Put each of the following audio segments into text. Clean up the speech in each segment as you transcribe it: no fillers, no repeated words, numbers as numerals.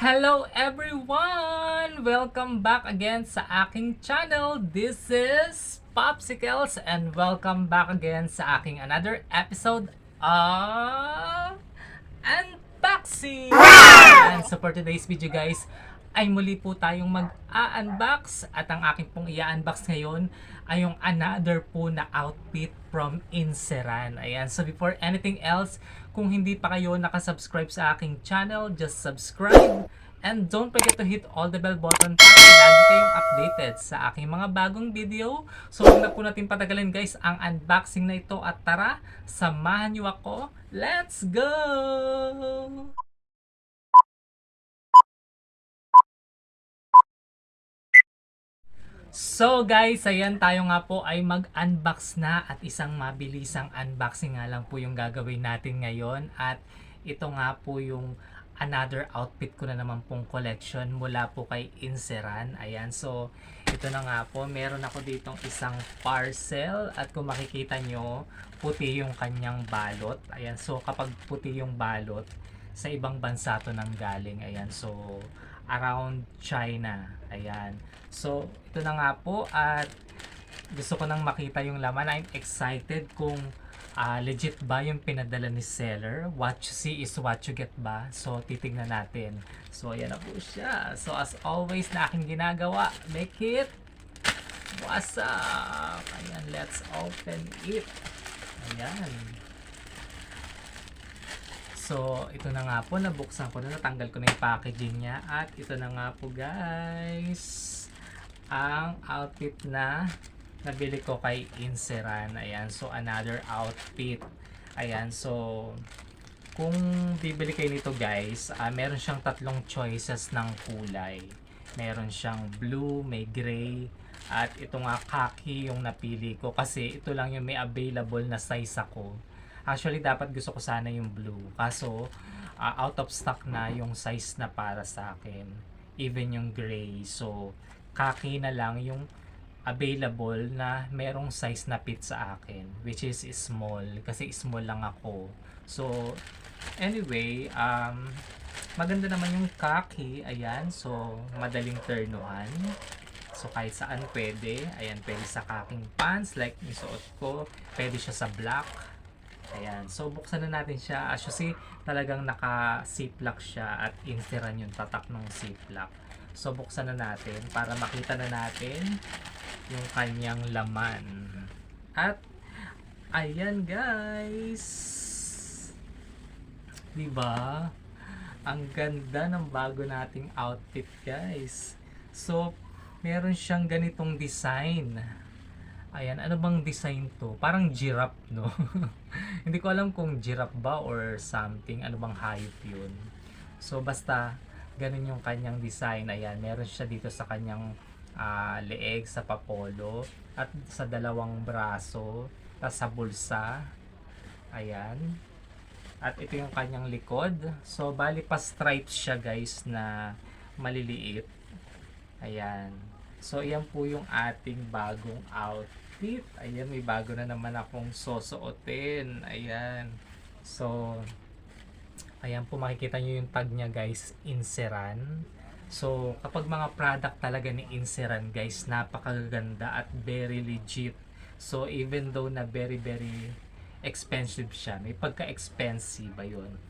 Hello everyone! Welcome back again sa aking channel. This is Popsicles and welcome back again sa aking another episode of Unboxing! And so for today's video guys, ay muli po tayong mag-a-unbox at ang aking pong i-unbox ngayon ay yung another po na outfit from Inseran. Ayan, so before anything else, kung hindi pa kayo nakasubscribe sa aking channel, just subscribe and don't forget to hit all the bell button para lagi kayong updated sa aking mga bagong video. So huwag na po natin patagalin guys ang unboxing na ito at tara, samahan niyo ako. Let's go! So guys, ayan tayo nga po ay mag-unbox na at isang mabilisang unboxing nga lang po yung gagawin natin ngayon at ito nga po yung another outfit ko na naman pong collection mula po kay Inseran. Ayan, so ito na nga po, meron ako ditong isang parcel at kung makikita nyo, puti yung kanyang balot. Ayan, so kapag puti yung balot, sa ibang bansa to nang galing. Ayan, so around China. Ayan. So, ito na nga po at gusto ko nang makita yung laman. I'm excited kung legit ba yung pinadala ni seller. What you see is what you get ba? So, titignan natin. So, ayan na po siya. So, as always na aking ginagawa, make it what's up? Ayan, let's open it. Ayan. So, ito na nga po, nabuksan ko na, natanggal ko na yung packaging niya at ito na nga po guys ang outfit na nabili ko kay Inseran. Ayan, so another outfit. Ayan, so kung bibili kayo nito guys, meron siyang tatlong choices ng kulay. Meron siyang blue, may gray, at ito nga khaki yung napili ko kasi ito lang yung may available na size ako. Actually, dapat gusto ko sana yung blue. Kaso, out of stock na yung size na para sa akin. Even yung gray. So, khaki na lang yung available na merong size na fit sa akin. Which is small. Kasi small lang ako. So, anyway, maganda naman yung khaki. Ayan. So, madaling turnuhan. So, kahit saan pwede. Ayan, pwede sa kaking pants. Like, isuot ko. Pwede siya sa black. Ayan. So, buksan na natin siya. As you see, talagang naka-ziplock siya at Inseran yung tatak ng ziplock. So, buksan na natin para makita na natin yung kanyang laman. At, ayan guys. Diba? Ang ganda ng bago nating outfit guys. So, meron siyang ganitong design. Ayan, ano bang design to? Parang giraffe, no? Hindi ko alam kung giraffe ba or something. Ano bang hayop yun? So, basta, ganun yung kanyang design. Ayan, meron siya dito sa kanyang leeg, sa papolo, at sa dalawang braso, at sa bulsa. Ayan. At ito yung kanyang likod. So, bali pa stripes siya guys na maliliit. Ayan. So, ayan po yung ating bagong outfit. Ayan, may bago na naman akong susuotin. Ayan. So, ayan po, makikita nyo yung tag niya guys, Inseran. So, kapag mga product talaga ni Inseran guys, napakaganda at very legit. So, even though na very expensive siya, may pagka-expensive ba yun?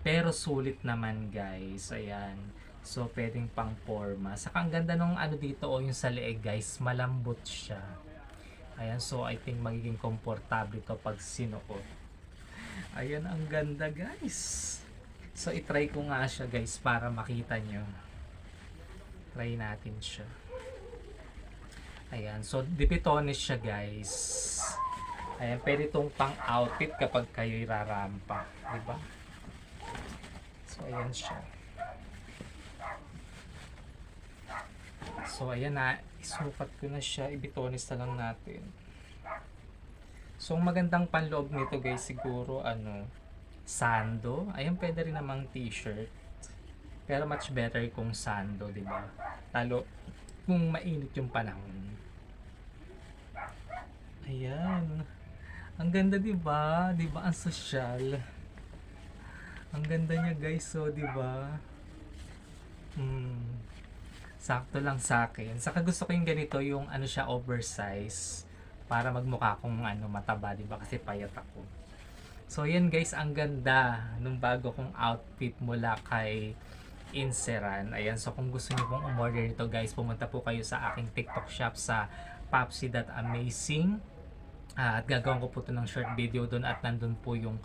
Pero sulit naman guys. Ayan. So, pwedeng pang forma. Saka ang ganda nung ano dito, yung sa leeg guys, malambot siya. Ayan, so I think magiging komportable to pag sinuot. Ayan, ang ganda guys. So, itry ko nga siya guys para makita nyo. Try natin siya. Ayan. So, dipitonis siya, guys. Ayan. Pwede itong pang-outfit kapag kayo'y rarampa. Diba? So, ayan siya. So, ayan na. Isukat ko na siya. Ibitonis na lang natin. So, ang magandang panloob nito, guys, siguro, sando. Ayan, pwede rin namang t-shirt. Pero much better kung sando, di ba? Lalo kung mainit yung panahon. Ayan. Ang ganda, di ba? Di ba? Ang sosyal. Ang ganda niya, guys. So, di ba? Sakto lang sa akin. Saka gusto ko yung ganito, yung siya, oversize. Para magmukha akong mataba, di ba? Kasi payat ako. So, yan guys, ang ganda nung bago kong outfit mula kay Inseran. Ayan, so kung gusto niyo pong umorder nito guys, pumunta po kayo sa aking TikTok shop sa popsy.amazing. At gagawin ko po ito ng short video doon at nandun po yung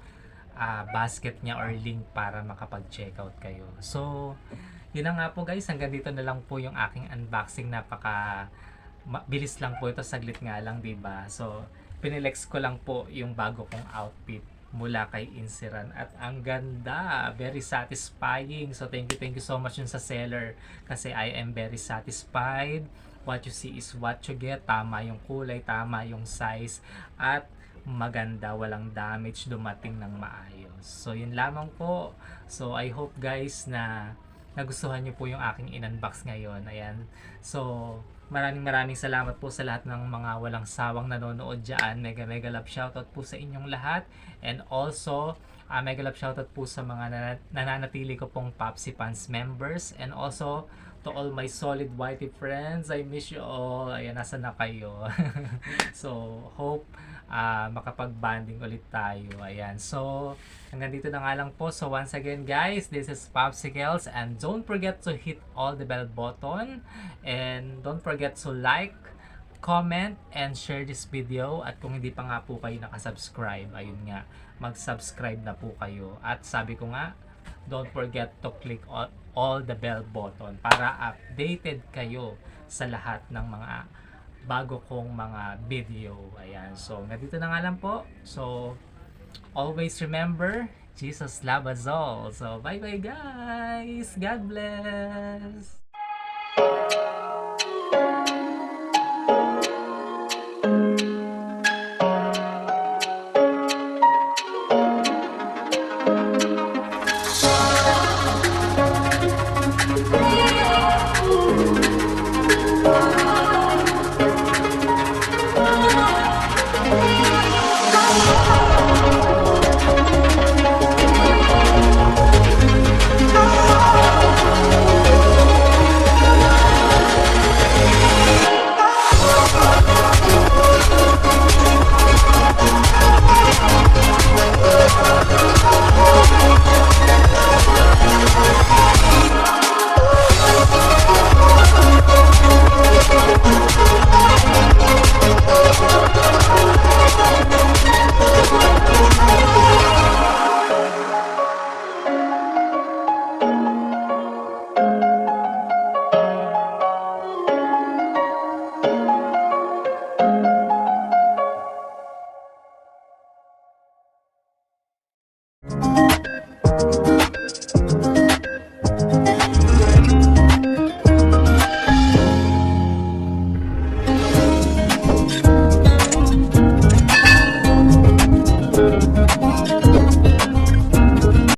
basket niya or link para makapag-checkout kayo. So, yun na nga po guys, hanggang dito na lang po yung aking unboxing. Bilis lang po ito, saglit nga lang, diba? So, pinilex ko lang po yung bago kong outfit mula kay Inseran at ang ganda, very satisfying. So, thank you so much yun sa seller kasi I am very satisfied. What you see is what you get. Tama yung kulay, tama yung size at maganda, walang damage, dumating ng maayos. So, yun lamang po. So, I hope guys na nagustuhan niyo po yung aking in-unbox ngayon. Ayan. So, maraming salamat po sa lahat ng mga walang sawang nanonood dyan. Mega love shoutout po sa inyong lahat. And also, mega love shoutout po sa mga nananatili ko pong Popsy Fans members. And also, to all my solid whitey friends, I miss you all. Ayan, nasa na kayo? So, hope makapag-banding ulit tayo. Ayan. So, hanggang dito na nga lang po. So, once again, guys, this is Popsicles. And don't forget to hit all the bell button. And don't forget to like, comment, and share this video. At kung hindi pa nga po kayo nakasubscribe, ayun nga, mag-subscribe na po kayo. At sabi ko nga, don't forget to click all the bell button para updated kayo sa lahat ng mga bago kong mga video. Ayan. So, nandito na nga lang po. So, always remember, Jesus loves us all. So, bye-bye guys! God bless!